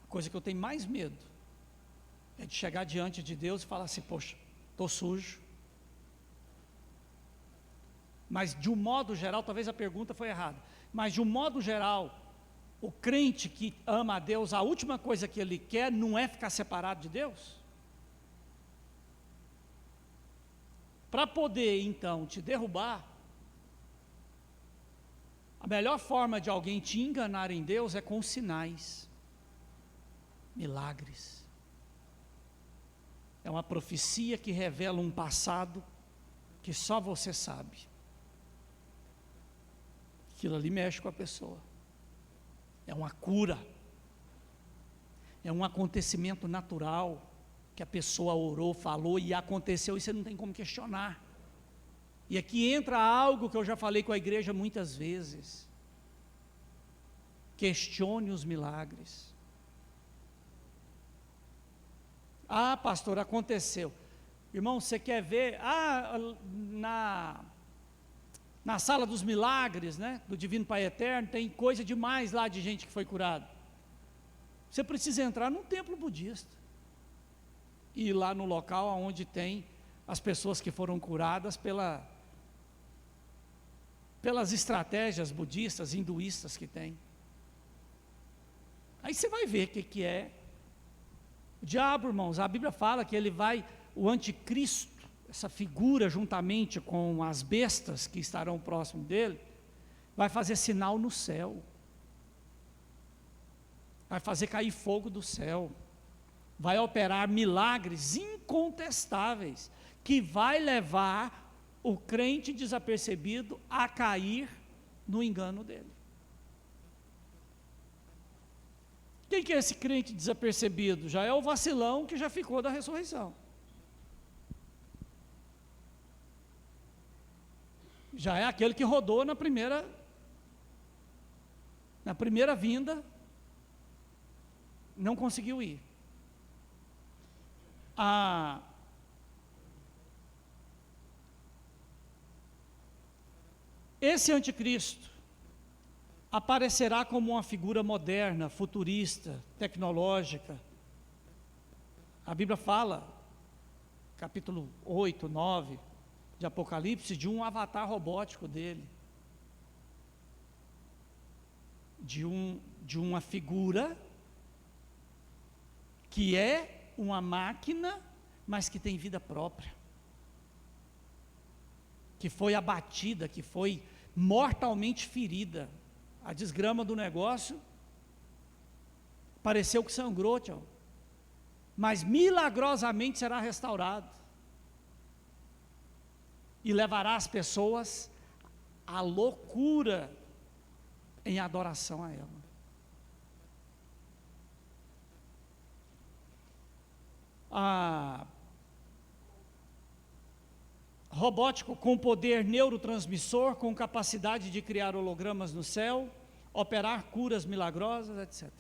S1: A coisa que eu tenho mais medo é de chegar diante de Deus e falar assim, poxa, estou sujo. Mas de um modo geral, talvez a pergunta foi errada, mas de um modo geral, o crente que ama a Deus, a última coisa que ele quer não é ficar separado de Deus? Para poder, então, te derrubar, a melhor forma de alguém te enganar em Deus é com sinais, milagres. É uma profecia que revela um passado que só você sabe. Aquilo ali mexe com a pessoa. É uma cura. É um acontecimento natural que a pessoa orou, falou e aconteceu e você não tem como questionar. E aqui entra algo que eu já falei com a igreja muitas vezes. Questione os milagres. Ah, pastor, aconteceu. Irmão, você quer ver? Na sala dos milagres, né, do Divino Pai Eterno, tem coisa demais lá de gente que foi curada. Você precisa entrar num templo budista. E ir lá no local onde tem as pessoas que foram curadas pelas estratégias budistas, hinduístas que tem. Aí você vai ver o que é. O diabo, irmãos, a Bíblia fala que o anticristo, essa figura juntamente com as bestas que estarão próximo dele, vai fazer sinal no céu, vai fazer cair fogo do céu, vai operar milagres incontestáveis, que vai levar o crente desapercebido a cair no engano dele. Quem que é esse crente desapercebido? Já é o vacilão que já ficou da ressurreição. Já é aquele que rodou na primeira vinda, não conseguiu ir. Esse anticristo aparecerá como uma figura moderna, futurista, tecnológica. A Bíblia fala, capítulo 8, 9 de Apocalipse, de um avatar robótico dele, de uma figura que é uma máquina, mas que tem vida própria, que foi abatida, que foi mortalmente ferida. A desgrama do negócio pareceu que sangrou, tchau, mas milagrosamente será restaurado e levará as pessoas à loucura em adoração a ela. Robótico com poder neurotransmissor, com capacidade de criar hologramas no céu, operar curas milagrosas, etc.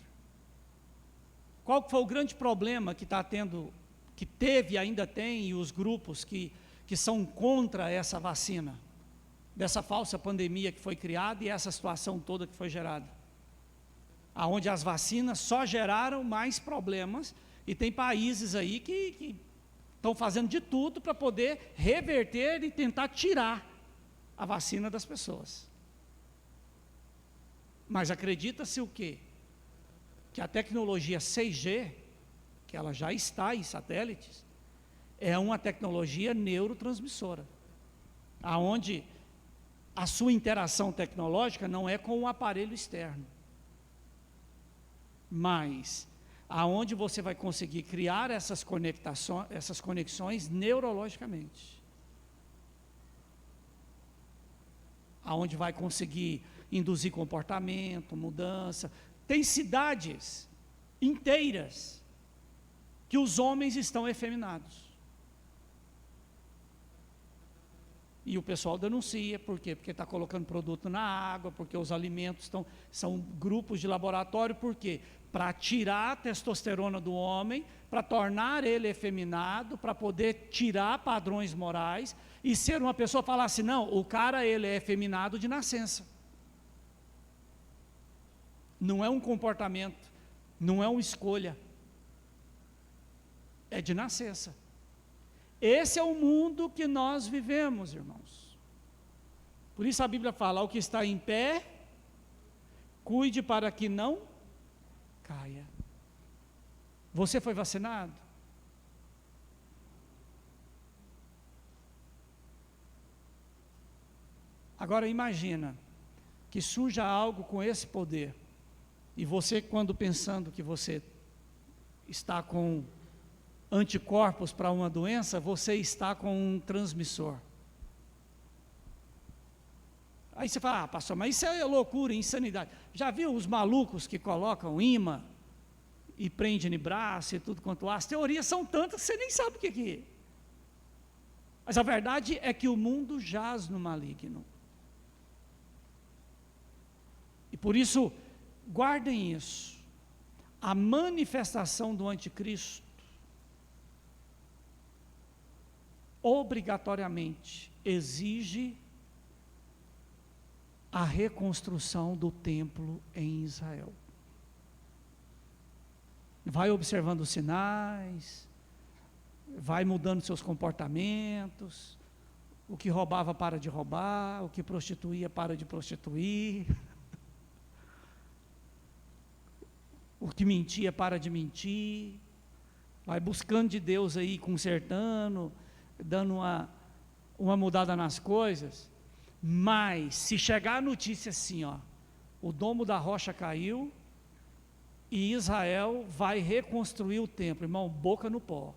S1: Qual foi o grande problema que está tendo, que teve e ainda tem, e os grupos que que são contra essa vacina, dessa falsa pandemia que foi criada e essa situação toda que foi gerada. Aonde as vacinas só geraram mais problemas, e tem países aí que estão fazendo de tudo para poder reverter e tentar tirar a vacina das pessoas. Mas acredita-se o quê? Que a tecnologia 6G, que ela já está em satélites, é uma tecnologia neurotransmissora, aonde a sua interação tecnológica não é com o aparelho externo, mas aonde você vai conseguir criar essas conexões neurologicamente, aonde vai conseguir induzir comportamento, mudança. Tem cidades inteiras que os homens estão efeminados. E o pessoal denuncia, por quê? Porque está colocando produto na água, porque os alimentos são grupos de laboratório, por quê? Para tirar a testosterona do homem, para tornar ele efeminado, para poder tirar padrões morais, e ser uma pessoa falar assim, não, o cara ele é efeminado de nascença. Não é um comportamento, não é uma escolha, é de nascença. Esse é o mundo que nós vivemos, irmãos. Por isso a Bíblia fala, o que está em pé, cuide para que não caia. Você foi vacinado? Agora imagina que surja algo com esse poder, e você, quando pensando que você está com anticorpos para uma doença, você está com um transmissor. Aí você fala, pastor, mas isso é loucura, insanidade. Já viu os malucos que colocam imã e prende no braço e tudo quanto há? As teorias são tantas que você nem sabe o que é. Mas a verdade é que o mundo jaz no maligno. E por isso, guardem isso. A manifestação do anticristo obrigatoriamente exige a reconstrução do templo em Israel. Vai observando os sinais, vai mudando seus comportamentos, o que roubava para de roubar, o que prostituía para de prostituir, o que mentia para de mentir, vai buscando de Deus aí, consertando, dando uma mudada nas coisas. Mas se chegar a notícia assim, ó, o domo da rocha caiu e Israel vai reconstruir o templo, irmão, boca no pó.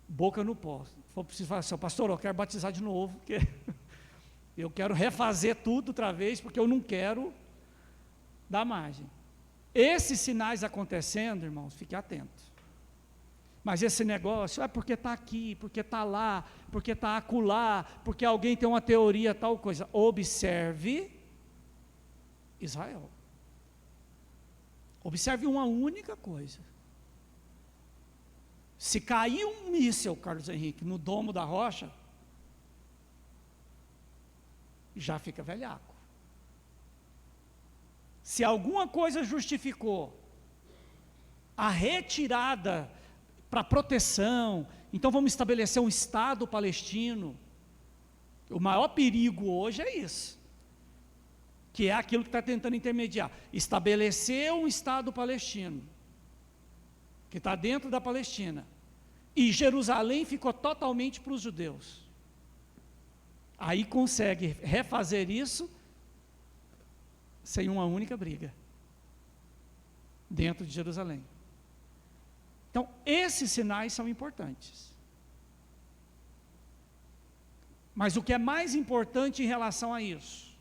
S1: Boca no pó. Se for preciso falar assim, pastor, eu quero batizar de novo, porque eu quero refazer tudo outra vez, porque eu não quero dar margem. Esses sinais acontecendo, irmãos, fique atento. Mas esse negócio, é porque está aqui, porque está lá, porque está acolá, porque alguém tem uma teoria, tal coisa. Observe Israel. Observe uma única coisa. Se cair um míssil, Carlos Henrique, no domo da rocha, já fica velhaco. Se alguma coisa justificou a retirada para proteção, então vamos estabelecer um Estado palestino. O maior perigo hoje é isso, que é aquilo que está tentando intermediar, estabelecer um Estado palestino, que está dentro da Palestina, e Jerusalém ficou totalmente para os judeus. Aí consegue refazer isso sem uma única briga dentro de Jerusalém. Então, esses sinais são importantes. Mas o que é mais importante em relação a isso?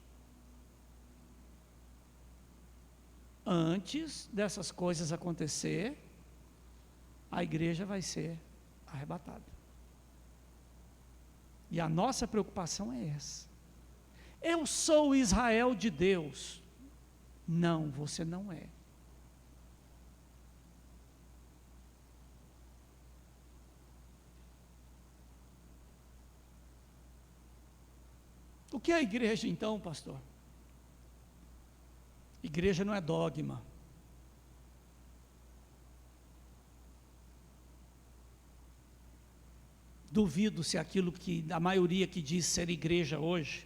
S1: Antes dessas coisas acontecer, a igreja vai ser arrebatada. E a nossa preocupação é essa. Eu sou Israel de Deus. Não, você não é. O que é a igreja então, pastor? Igreja não é dogma. Duvido se aquilo que a maioria que diz ser igreja hoje,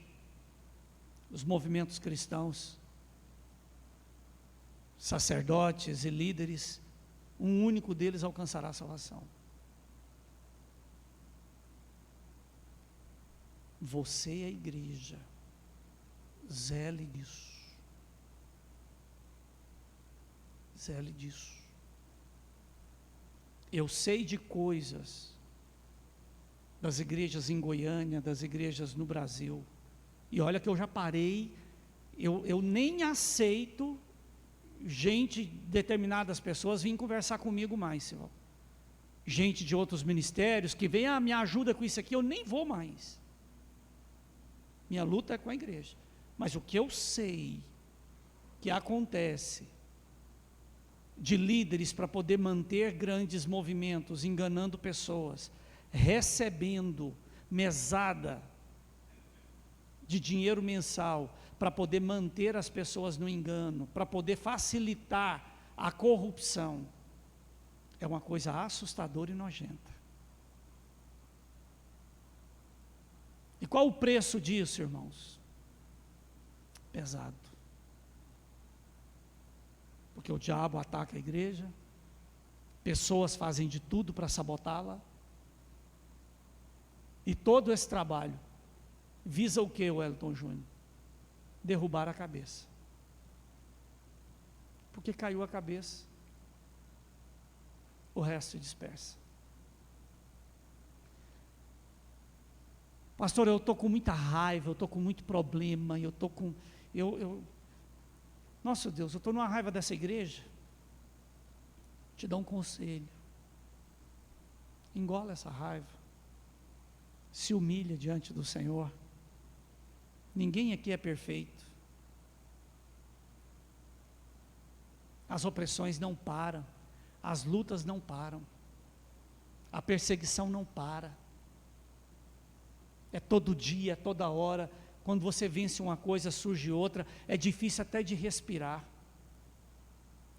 S1: os movimentos cristãos, sacerdotes e líderes, um único deles alcançará a salvação. Você é a igreja, zele disso. Zele disso. Eu sei de coisas das igrejas em Goiânia, das igrejas no Brasil, e olha que eu já parei, eu nem aceito gente, determinadas pessoas virem conversar comigo mais, Senhor. Gente de outros ministérios que vem, me ajuda com isso aqui, eu nem vou mais. Minha luta é com a igreja. Mas o que eu sei que acontece de líderes para poder manter grandes movimentos, enganando pessoas, recebendo mesada de dinheiro mensal, para poder manter as pessoas no engano, para poder facilitar a corrupção, é uma coisa assustadora e nojenta. E qual o preço disso, irmãos? Pesado. Porque o diabo ataca a igreja, pessoas fazem de tudo para sabotá-la, e todo esse trabalho visa o que, Wellington Júnior? Derrubar a cabeça. Porque caiu a cabeça, o resto se dispersa. Pastor, eu estou com muita raiva, eu estou com muito problema, eu estou com... Nossa Deus, eu estou numa raiva dessa igreja. Te dou um conselho. Engola essa raiva. Se humilha diante do Senhor. Ninguém aqui é perfeito. As opressões não param. As lutas não param. A perseguição não para. É todo dia, toda hora. Quando você vence uma coisa, surge outra. É difícil até de respirar.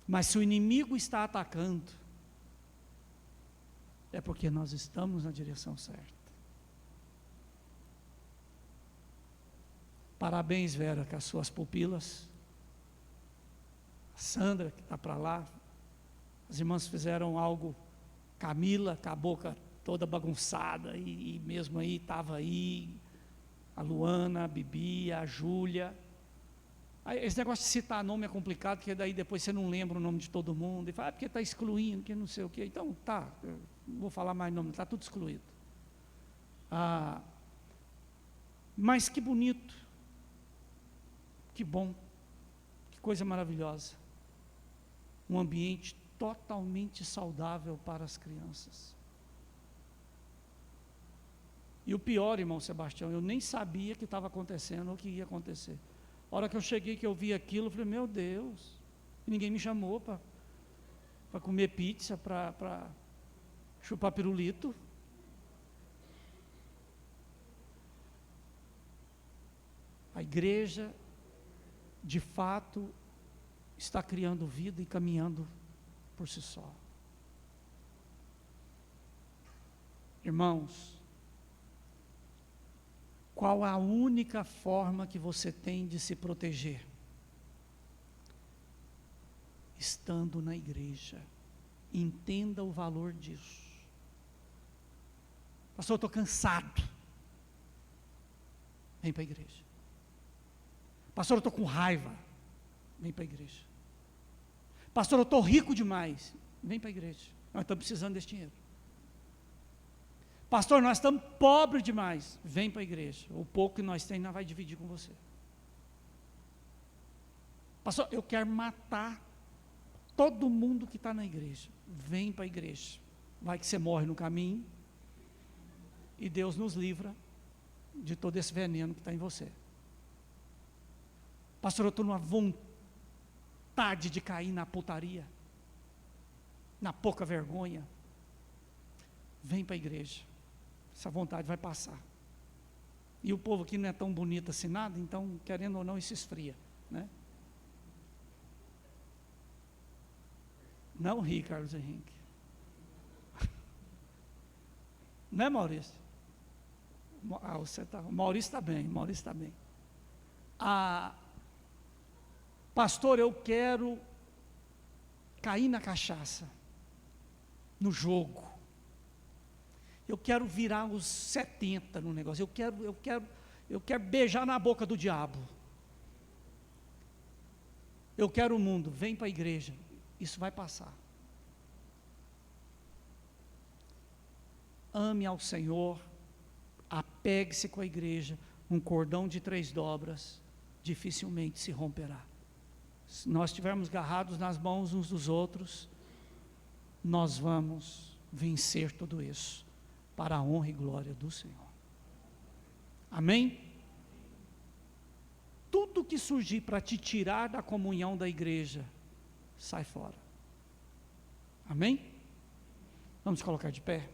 S1: Mas se o inimigo está atacando, é porque nós estamos na direção certa. Parabéns, Vera, com as suas pupilas. A Sandra, que está para lá. As irmãs fizeram algo. Camila, com a boca toda bagunçada, e mesmo aí, estava aí. A Luana, a Bibi, a Júlia. Esse negócio de citar nome é complicado, porque daí depois você não lembra o nome de todo mundo. E fala, porque está excluindo, que não sei o quê. Então, tá, eu não vou falar mais nome, está tudo excluído. Mas que bonito. Que bom, que coisa maravilhosa. Um ambiente totalmente saudável para as crianças. E o pior, irmão Sebastião, eu nem sabia que estava acontecendo ou que ia acontecer. A hora que eu cheguei, que eu vi aquilo, eu falei, meu Deus, ninguém me chamou para comer pizza, para chupar pirulito. A igreja, de fato, está criando vida e caminhando por si só. Irmãos, qual a única forma que você tem de se proteger? Estando na igreja. Entenda o valor disso. Pastor, eu estou cansado. Vem para a igreja. Pastor, eu estou com raiva. Vem para a igreja. Pastor, eu estou rico demais. Vem para a igreja. Nós estamos precisando desse dinheiro. Pastor, nós estamos pobres demais. Vem para a igreja. O pouco que nós temos, nós vamos dividir com você. Pastor, eu quero matar todo mundo que está na igreja. Vem para a igreja. Vai que você morre no caminho. E Deus nos livra de todo esse veneno que está em você. Pastor, eu estou numa vontade de cair na putaria, na pouca vergonha. Vem para a igreja. Essa vontade vai passar. E o povo aqui não é tão bonito assim nada, então, querendo ou não, isso esfria, né? Não ri, Carlos Henrique. Não é, Maurício? O Maurício está bem, pastor, eu quero cair na cachaça, no jogo. Eu quero virar os 70 no negócio. Eu quero beijar na boca do diabo. Eu quero o mundo. Vem para a igreja. Isso vai passar. Ame ao Senhor. Apegue-se com a igreja. Um cordão de 3 dobras dificilmente se romperá. Se nós estivermos agarrados nas mãos uns dos outros, nós vamos vencer tudo isso, para a honra e glória do Senhor. Amém? Tudo que surgir para te tirar da comunhão da igreja, sai fora. Amém? Vamos colocar de pé?